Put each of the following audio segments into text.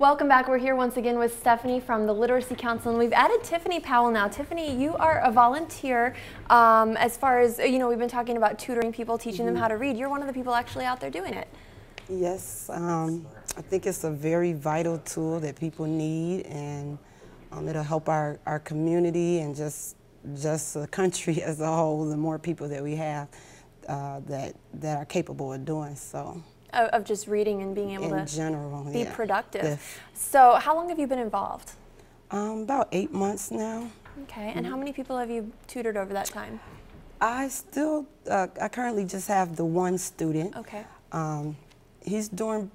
Welcome back. We're here once again with Stephanie from the Literacy Council, and we've added Tiffany Powell now. Tiffany, you are a volunteer as far as, you know, we've been talking about tutoring people, teaching them how to read. You're one of the people actually out there doing it. Yes, I think it's a very vital tool that people need, and it'll help our community and just the country as a whole. The more people that we have that are capable of doing so. Of just reading and being able to be productive. Yes. So how long have you been involved? About 8 months now. Okay, and how many people have you tutored over that time? I currently just have the one student. Okay. He's doing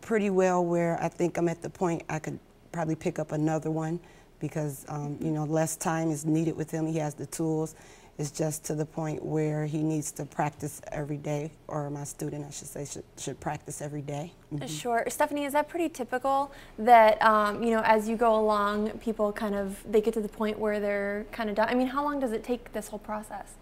pretty well, where I think I'm at the point I could probably pick up another one because, you know, less time is needed with him. He has the tools. It's just to the point where he needs to practice every day, or my student, I should say, should practice every day. Mm-hmm. Sure. Stephanie, is that pretty typical that, you know, as you go along, people they get to the point where they're kind of done? I mean, how long does it take this whole process?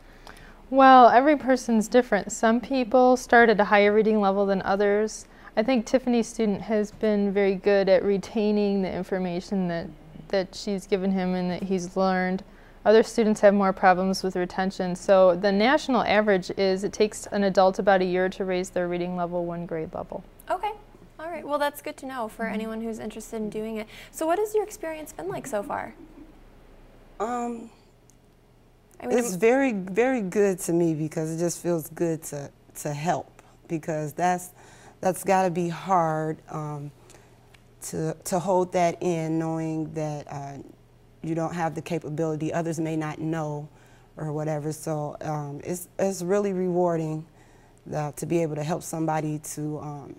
Well, every person's different. Some people start at a higher reading level than others. I think Tiffany's student has been very good at retaining the information that she's given him and that he's learned. Other students have more problems with retention. So the national average is it takes an adult about a year to raise their reading level 1 grade level. Okay. All right. Well, that's good to know for anyone who's interested in doing it. So what has your experience been like so far? It's very, very good to me because it just feels good to help, because that's got to be hard to hold that in, knowing that you don't have the capability, others may not know or whatever. So it's really rewarding to be able to help somebody to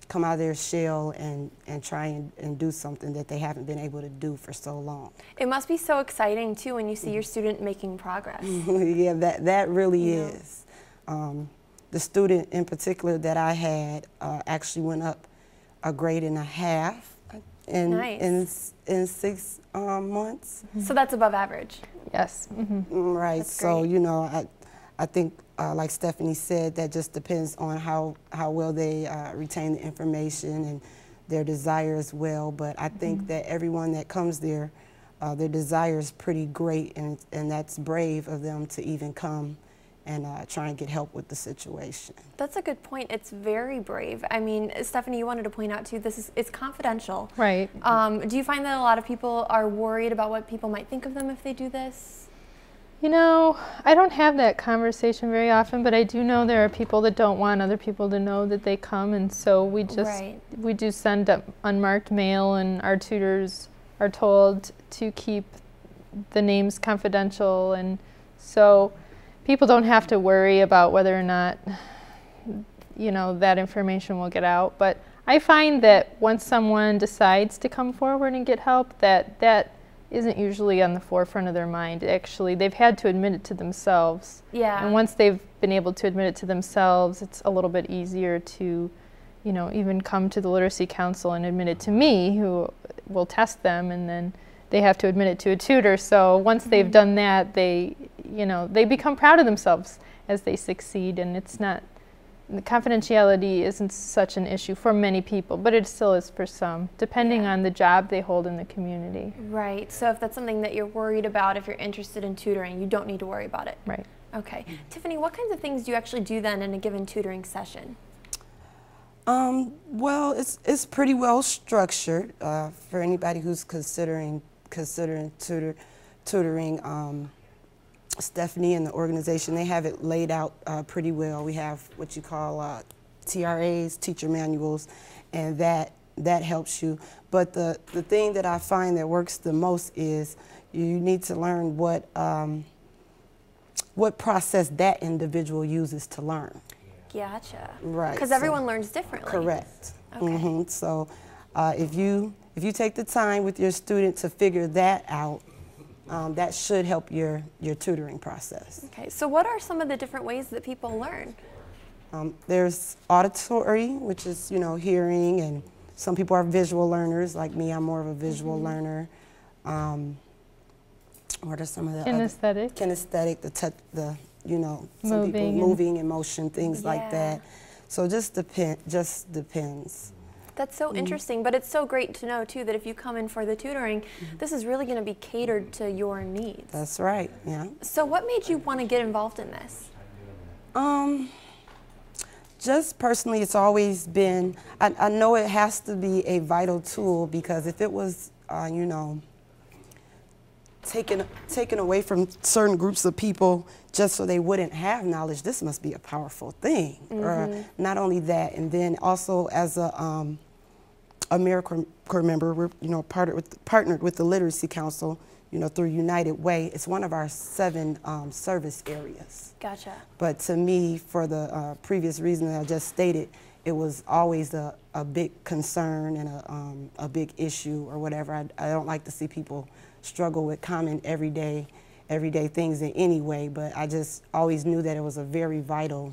come out of their shell and try and do something that they haven't been able to do for so long. It must be so exciting too when you see your student making progress. Yeah, that really is. The student in particular that I had actually went up a grade and a half in 6 months. So that's above average. Yes. Right. That's so great. you know, I think like Stephanie said, that just depends on how well they retain the information and their desire as well. But I think that everyone that comes there, their desire is pretty great, and that's brave of them to even come and try and get help with the situation. That's a good point. It's very brave. I mean, Stephanie, you wanted to point out too, it's confidential. Right. Do you find that a lot of people are worried about what people might think of them if they do this? You know, I don't have that conversation very often, but I do know there are people that don't want other people to know that they come, and so we do send up unmarked mail, and our tutors are told to keep the names confidential, and so people don't have to worry about whether or not, you know, that information will get out. But I find that once someone decides to come forward and get help, that isn't usually on the forefront of their mind. Actually, they've had to admit it to themselves. Yeah. And once they've been able to admit it to themselves, it's a little bit easier to, you know, even come to the Literacy Council and admit it to me, who will test them, and then they have to admit it to a tutor. So once they've done that, they become proud of themselves as they succeed, and it's not, the confidentiality isn't such an issue for many people, but it still is for some, depending on the job they hold in the community. Right, so if that's something that you're worried about, if you're interested in tutoring, you don't need to worry about it. Right. Okay. Tiffany, what kinds of things do you actually do then in a given tutoring session? Well, it's pretty well structured for anybody who's considering tutoring. Stephanie and the organization, they have it laid out pretty well. We have what you call TRAs, teacher manuals, and that helps you. But the thing that I find that works the most is you need to learn what process that individual uses to learn. Gotcha. Right. Because everyone learns differently. Correct. Okay. So if you take the time with your student to figure that out, that should help your tutoring process. Okay, so what are some of the different ways that people learn? There's auditory, which is, you know, hearing, and some people are visual learners. Like me, I'm more of a visual learner. What are some of the Kinesthetic. Kinesthetic, you know, some Moving people moving and motion, things like that. So just depends. That's so interesting, but it's so great to know too that if you come in for the tutoring, this is really going to be catered to your needs. That's right, yeah. So what made you want to get involved in this? Just personally, it's always been, I know it has to be a vital tool, because if it was, you know, taken away from certain groups of people just so they wouldn't have knowledge, this must be a powerful thing. Or not only that, and then also as a AmeriCorps member, we're, you know, partnered with the Literacy Council, you know, through United Way. It's one of our 7 service areas. Gotcha. But to me, for the previous reason that I just stated, it was always a big concern and a big issue or whatever. I don't like to see people struggle with common everyday things in any way, but I just always knew that it was a very vital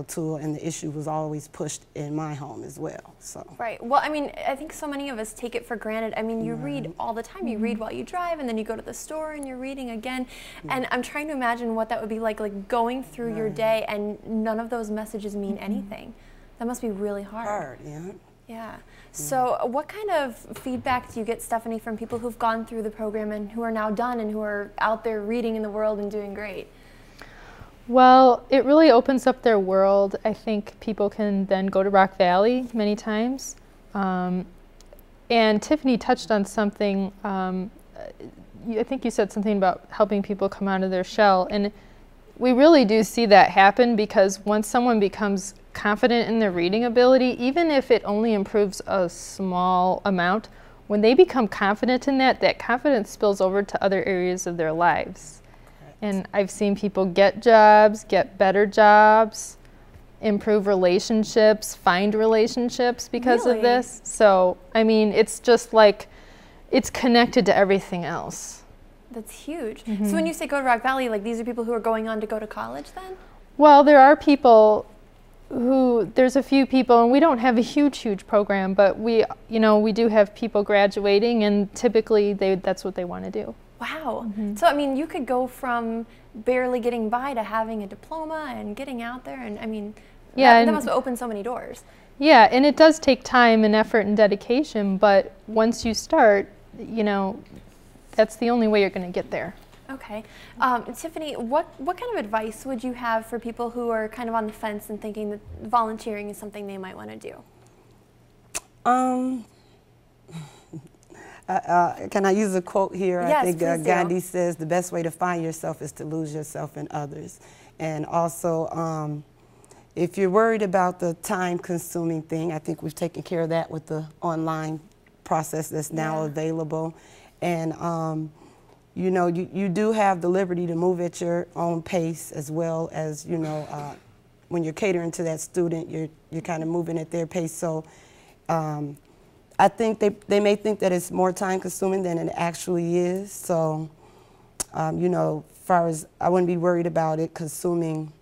tool, and the issue was always pushed in my home as well. So. Right. Well, I mean, I think so many of us take it for granted. I mean, you read all the time. You read while you drive, and then you go to the store and you're reading again. And I'm trying to imagine what that would be like going through your day and none of those messages mean anything. That must be really hard. Yeah. Yeah. So what kind of feedback do you get, Stephanie, from people who've gone through the program and who are now done and who are out there reading in the world and doing great? Well, it really opens up their world. I think people can then go to Rock Valley many times. And Tiffany touched on something, I think you said something about helping people come out of their shell. And we really do see that happen, because once someone becomes confident in their reading ability, even if it only improves a small amount, when they become confident in that, that confidence spills over to other areas of their lives. And I've seen people get jobs, get better jobs, improve relationships, find relationships because of this. So, I mean, it's just like, it's connected to everything else. That's huge. So when you say go to Rock Valley, like these are people who are going on to go to college then? Well, there are people who, there's a few people, and we don't have a huge program, but we, you know, we do have people graduating, and typically that's what they want to do. Wow. So, I mean, you could go from barely getting by to having a diploma and getting out there, and I mean, that must open so many doors. Yeah, and it does take time and effort and dedication, but once you start, you know, that's the only way you're going to get there. Okay. Tiffany, what kind of advice would you have for people who are kind of on the fence and thinking that volunteering is something they might want to do? Can I use a quote here? Yes, I think Gandhi says the best way to find yourself is to lose yourself in others. And also, if you're worried about the time-consuming thing, I think we've taken care of that with the online process that's now available. And you know, you do have the liberty to move at your own pace, as well as, you know, when you're catering to that student, you're kind of moving at their pace. So I think they may think that it's more time consuming than it actually is. So, you know, as far as, I wouldn't be worried about it consuming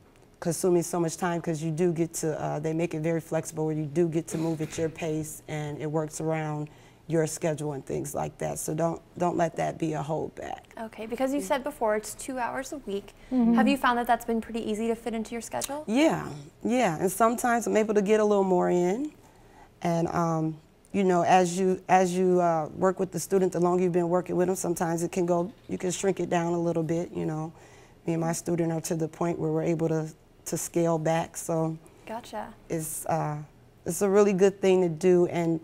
so much time, because you do get to, they make it very flexible where you do get to move at your pace, and it works around your schedule and things like that. So don't let that be a holdback. Okay, because you said before it's 2 hours a week. Have you found that that's been pretty easy to fit into your schedule? Yeah, and sometimes I'm able to get a little more in. And you know, as you work with the student, the longer you've been working with them, sometimes it can go, you can shrink it down a little bit. You know, me and my student are to the point where we're able to scale back. So gotcha. It's a really good thing to do, and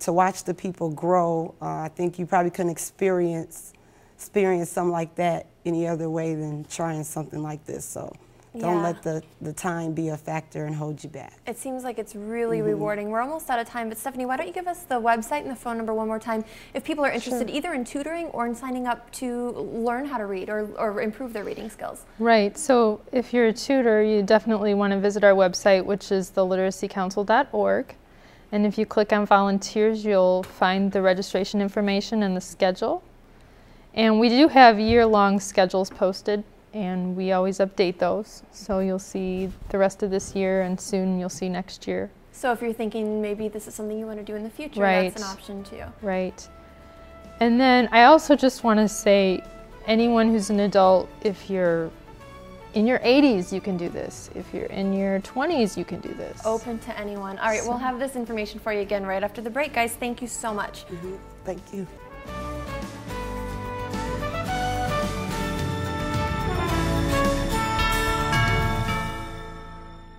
to watch the people grow. I think you probably couldn't experience something like that any other way than trying something like this. So don't let the time be a factor and hold you back. It seems like it's really rewarding. We're almost out of time, but Stephanie, why don't you give us the website and the phone number one more time if people are interested either in tutoring or in signing up to learn how to read or improve their reading skills. Right, so if you're a tutor, you definitely want to visit our website, which is theliteracycouncil.org. And if you click on volunteers, you'll find the registration information and the schedule. And we do have year-long schedules posted, and we always update those. So you'll see the rest of this year, and soon you'll see next year. So if you're thinking maybe this is something you want to do in the future, that's an option too. Right. And then I also just want to say, anyone who's an adult, if you're in your 80s, you can do this. If you're in your 20s, you can do this. Open to anyone. All right, we'll have this information for you again right after the break. Guys, thank you so much. Thank you.